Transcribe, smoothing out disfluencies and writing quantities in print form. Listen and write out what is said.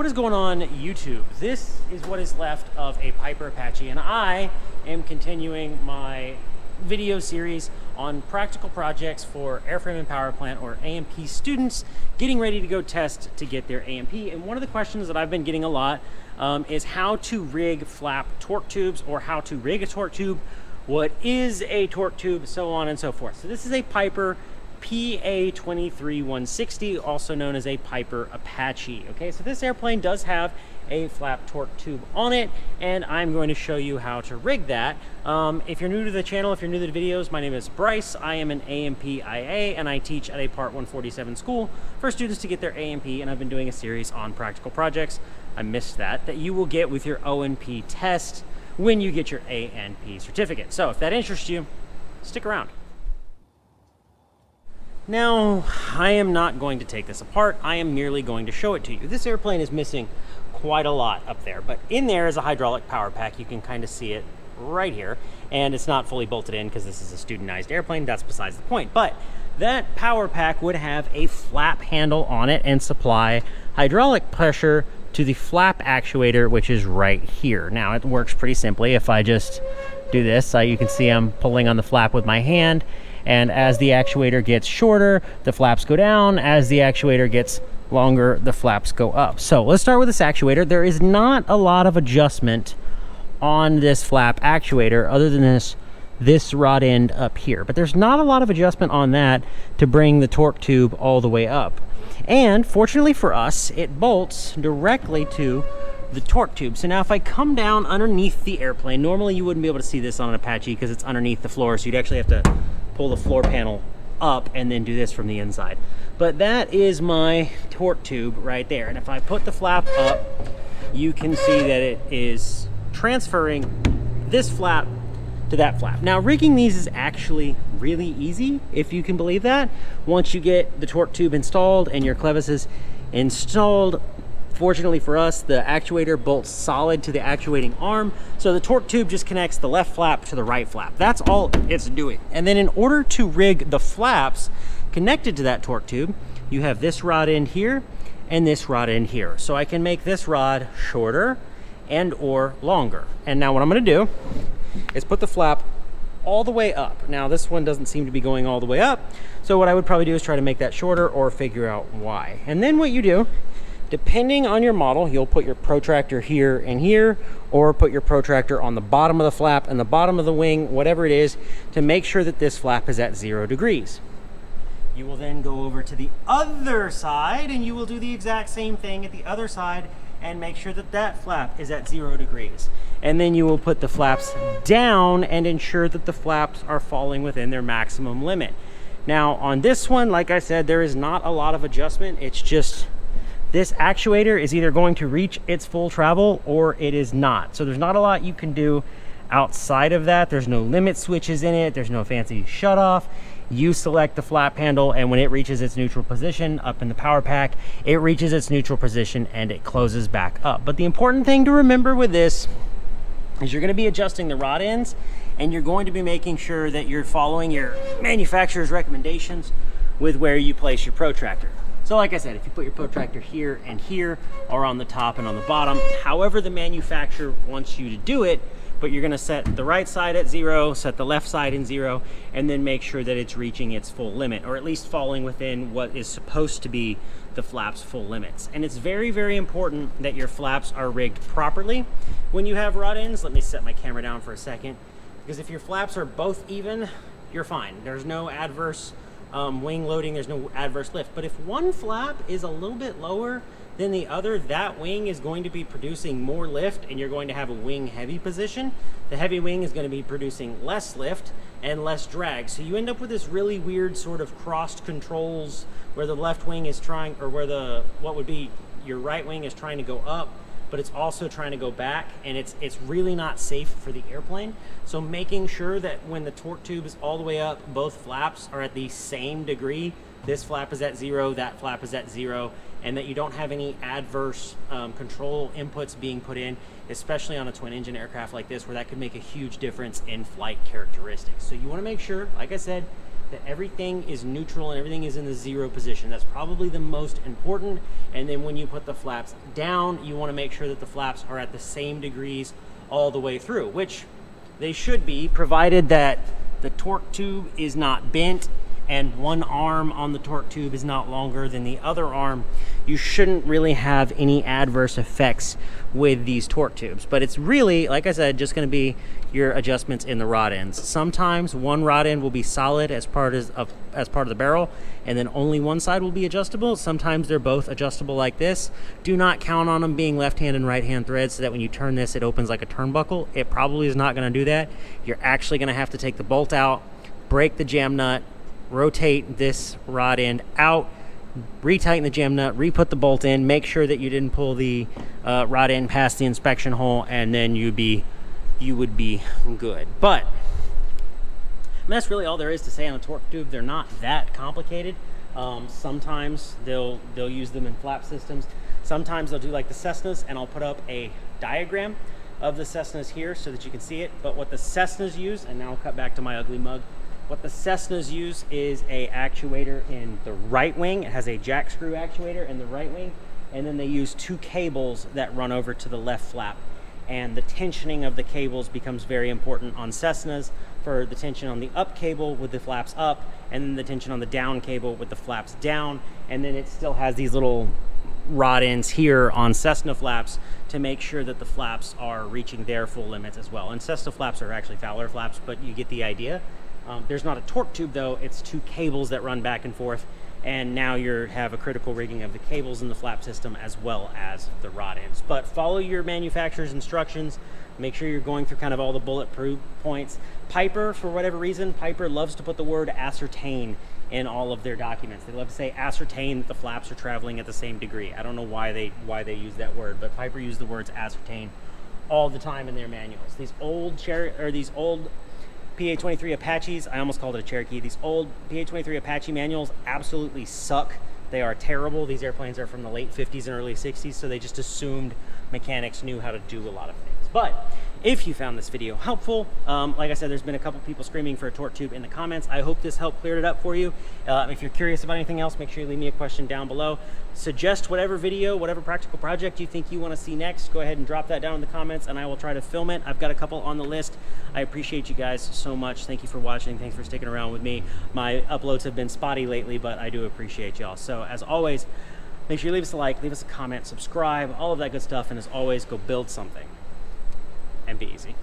What is going on, YouTube? This is what is left of a Piper Apache, and I am continuing my video series on practical projects for airframe and power plant, or A&P students getting ready to go test to get their A&P. And one of the questions that I've been getting a lot is how to rig flap torque tubes, or how to rig a torque tube, what is a torque tube, so on and so forth. So this is a Piper PA-23-160, also known as a Piper Apache. Okay, so this airplane does have a flap torque tube on it, and I'm going to show you how to rig that. If you're new to the channel, if you're new to the videos, my name is Bryce. I am an A&P IA, and I teach at a Part 147 school for students to get their A&P, and I've been doing a series on practical projects. I missed that you will get with your O&P test when you get your A&P certificate. So if that interests you, stick around. Now, I am not going to take this apart. I am merely going to show it to you. This airplane is missing quite a lot up there, but in there is a hydraulic power pack. You can kind of see it right here, and it's not fully bolted in because this is a studentized airplane. That's besides the point. But that power pack would have a flap handle on it and supply hydraulic pressure to the flap actuator, which is right here. Now, it works pretty simply. If I just do this, you can see I'm pulling on the flap with my hand, and as the actuator gets shorter, the flaps go down. As the actuator gets longer, the flaps go up. So let's start with this actuator. There is not a lot of adjustment on this flap actuator other than this rod end up here, but there's not a lot of adjustment on that to bring the torque tube all the way up. And fortunately for us, it bolts directly to the torque tube. So now if I come down underneath the airplane, normally you wouldn't be able to see this on an Apache because it's underneath the floor, so you'd actually have to pull the floor panel up and then do this from the inside. But that is my torque tube right there. And if I put the flap up, you can see that it is transferring this flap to that flap. Now, rigging these is actually really easy, if you can believe that. Once you get the torque tube installed and your clevises installed, fortunately for us, the actuator bolts solid to the actuating arm, so the torque tube just connects the left flap to the right flap. That's all it's doing. And then in order to rig the flaps connected to that torque tube, you have this rod end here and this rod end here. So I can make this rod shorter and or longer. And now what I'm going to do is put the flap all the way up. Now this one doesn't seem to be going all the way up, so what I would probably do is try to make that shorter or figure out why. And then what you do, depending on your model, you'll put your protractor here and here, or put your protractor on the bottom of the flap and the bottom of the wing, whatever it is, to make sure that this flap is at 0 degrees. You will then go over to the other side and you will do the exact same thing at the other side and make sure that that flap is at 0 degrees. And then you will put the flaps down and ensure that the flaps are falling within their maximum limit. Now on this one, like I said, there is not a lot of adjustment. It's just this actuator is either going to reach its full travel or it is not. So there's not a lot you can do outside of that. There's no limit switches in it. There's no fancy shut off. You select the flap handle, and when it reaches its neutral position up in the power pack, it reaches its neutral position and it closes back up. But the important thing to remember with this is you're going to be adjusting the rod ends, and you're going to be making sure that you're following your manufacturer's recommendations with where you place your protractor. So like I said, if you put your protractor here and here, or on the top and on the bottom, however the manufacturer wants you to do it, but you're gonna set the right side at 0, set the left side in 0, and then make sure that it's reaching its full limit, or at least falling within what is supposed to be the flap's full limits. And it's very, very important that your flaps are rigged properly when you have rod ends. Let me set my camera down for a second, because if your flaps are both even, you're fine. There's no adverse wing loading, there's no adverse lift. But if one flap is a little bit lower than the other, that wing is going to be producing more lift, and you're going to have a wing heavy position. The heavy wing is going to be producing less lift and less drag. So you end up with this really weird sort of crossed controls where the left wing is trying, or where what would be your right wing is trying to go up, but it's also trying to go back, and it's really not safe for the airplane. So making sure that when the torque tube is all the way up, both flaps are at the same degree. This flap is at 0, that flap is at 0, and that you don't have any adverse control inputs being put in, especially on a twin engine aircraft like this, where that could make a huge difference in flight characteristics. So you want to make sure, like I said, that everything is neutral and everything is in the 0 position. That's probably the most important. And then when you put the flaps down, you want to make sure that the flaps are at the same degrees all the way through, which they should be, provided that the torque tube is not bent and one arm on the torque tube is not longer than the other arm. You shouldn't really have any adverse effects with these torque tubes. But it's really, like I said, just going to be your adjustments in the rod ends. Sometimes one rod end will be solid as part of the barrel, and then only one side will be adjustable. Sometimes they're both adjustable like this. Do not count on them being left-hand and right-hand threads so that when you turn this, it opens like a turnbuckle. It probably is not going to do that. You're actually going to have to take the bolt out, break the jam nut, rotate this rod end out, retighten the jam nut, re-put the bolt in, make sure that you didn't pull the rod end past the inspection hole, and then you would be good. But that's really all there is to say on a torque tube. They're not that complicated. Sometimes they'll use them in flap systems. Sometimes they'll do like the Cessnas, and I'll put up a diagram of the Cessnas here so that you can see it. But what the Cessnas use, and now I'll cut back to my ugly mug, what the Cessnas use is a actuator in the right wing. It has a jack screw actuator in the right wing, and then they use 2 cables that run over to the left flap. And the tensioning of the cables becomes very important on Cessnas for the tension on the up cable with the flaps up, and then the tension on the down cable with the flaps down. And then it still has these little rod ends here on Cessna flaps to make sure that the flaps are reaching their full limits as well. And Cessna flaps are actually Fowler flaps, but you get the idea. There's not a torque tube though, it's 2 cables that run back and forth, and now you have a critical rigging of the cables in the flap system as well as the rod ends. But follow your manufacturer's instructions, make sure you're going through kind of all the bulletproof points. Piper, for whatever reason, Piper loves to put the word ascertain in all of their documents. They love to say ascertain that the flaps are traveling at the same degree. I don't know why they use that word, but Piper used the words ascertain all the time in their manuals. These old PA-23 Apaches, I almost called it a Cherokee. These old PA-23 Apache manuals absolutely suck. They are terrible. These airplanes are from the late 50s and early 60s, so they just assumed mechanics knew how to do a lot of things. But if you found this video helpful, like I said, there's been a couple people screaming for a torque tube in the comments. I hope this helped clear it up for you. If you're curious about anything else, make sure you leave me a question down below. Suggest whatever video, whatever practical project you think you want to see next. Go ahead and drop that down in the comments and I will try to film it. I've got a couple on the list. I appreciate you guys so much. Thank you for watching. Thanks for sticking around with me. My uploads have been spotty lately, but I do appreciate y'all. So as always, make sure you leave us a like, leave us a comment, subscribe, all of that good stuff. And as always, go build something and be easy.